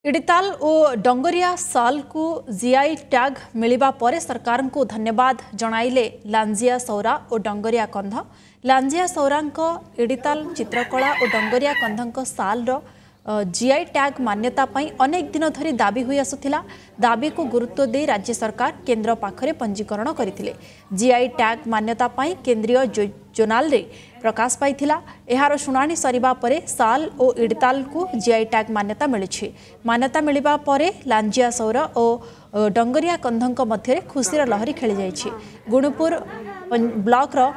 इडिताल और डंगरिया साल को जीआई टैग मिलिबा परे सरकार को धन्यवाद जणाइले लांजिया सौरा और डंगरिया कंध। लांजिया सौरा इडिताल चित्रकला और डंगरिया कंध साल जीआई टैग मान्यता पाई अनेक दिन धरी दाबी हुई आसुथिला। दाबी को गुरुत्व दे राज्य सरकार केंद्र पाखरे पंजीकरण करथिले। जीआई टैग मान्यता पाई केंद्रीय जोनाल रे प्रकाश पाइथिला। एहार शुणाणी सरिबा परे साल और इडिताल को जीआई टैग मान्यता मिली। मान्यता मिलिबा परे लांजिया सौर और डंगरिया कंधक मध्य खुशीर लहरी खेली जाइछि। गुणुपुर ब्लॉक रो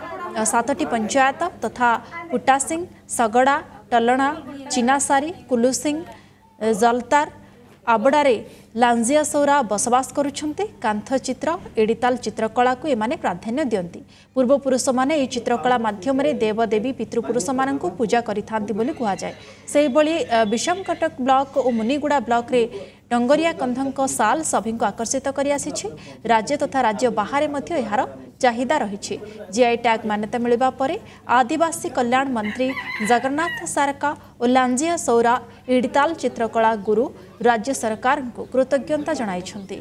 7टी पंचायत तथा पुटासिंह सगड़ा टलणा चिनासारी कुलुसिंह जलतार आबड़ारे लांजिया सौरा बसवास करुछन्ते। कांथ चित्र इडिताल चित्रकला को एमाने प्राधान्य दियंती। पूर्वपुरुष माने ए चित्रकला माध्यम रे देवदेवी पितृपुरुष मानन को पूजा करिथांती बोली कुहा जाय। सेहि बळी विषमकटक ब्लॉक और मुनिगुड़ा ब्लॉक रे डंगरिया कंधक साल सभी को आकर्षित करि आसिछि। राज्य तथा राज्य बाहर मध्य एहार चाहिदा रही। जीआई टैग मान्यता मिलिबा परे आदिवासी कल्याण मंत्री जगन्नाथ सारका और लांजिया सौरा इडिताल चित्रकला गुरु राज्य सरकार को कृतज्ञता जणाइछन्ति।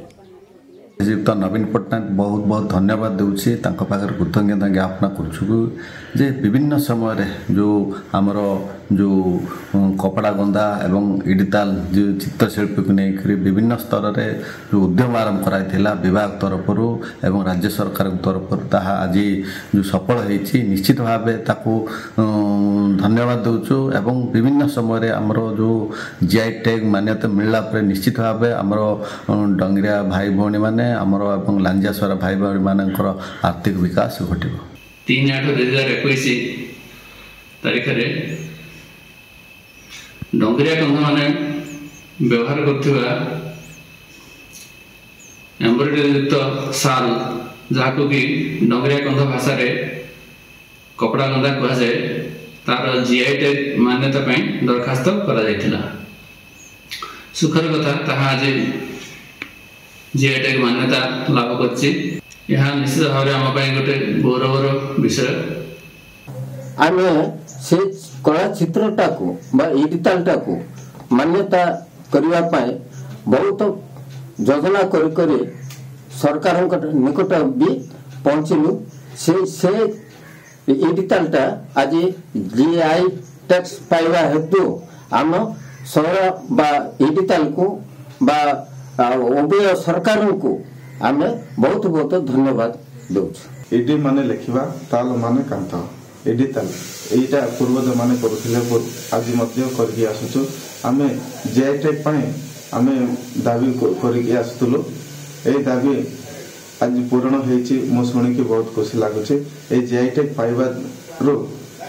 श्रीयुक्त नवीन पट्टनायक बहुत बहुत धन्यवाद दूसरी कृतज्ञता ज्ञापन करे विभिन्न समय जो आमर जो कपड़ा गंदा एवं इडिताल जो चित्रशिल्पी को लेकर विभिन्न स्तर में जो उद्यम आरंभ कराइला विभाग तरफ एवं राज्य सरकार तरफ आज जो सफल होती निश्चित भाव ताकू धन्यवाद दूचु। एवं विभिन्न समय आमर जो जीआई टैग मान्यता मिलला पर निश्चित भाव आमर डंगरिया भाई भौणी मैंने आमर एवं लांजिया सौरा भाई भौणी मानकर आर्थिक विकास घटिब। 3/8/2021 तारीख रे डंगरिया कंध माने व्यवहार करथिबा एम्ब्रॉयडरी युक्त साल जाको कि डंगरिया कंध भाषा रे कपड़ा गंदा कहा जाए तार जीआई टैग मान्यता पाई दरखास्त करा जायथिला। सुखर कथा ताहा आज जीआई टैग मान्यता लाभ करछि। यह निश्चित भाव आम गोटे गौरवर विषय। आम से कला चित्रटा को इडितालटा को मान्यता करने बहुत योजना कर सरकार निकट भी पहुँचलु। से इडितालटा आज जीआई टैक्स पाइबा हेतु आम सौरा बा इडिताल को बा उभय सरकार को आम बहुत बहुत धन्यवाद दौर। इडी माने लिखा ताल माने कांथ इडिताल एटा पूर्वज माने करुथिले आज मध्य करके आसुछु। आमे जीआई टैग पाए आमे दाबी करके आसुथुलु। ए दाबी आज पूर्ण होईछि। मो सुनिकी बहुत खुशी लागुछि। ए जीआई टैग पाइबा रो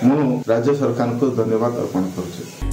मो राज्य सरकार को धन्यवाद अर्पण करूछु।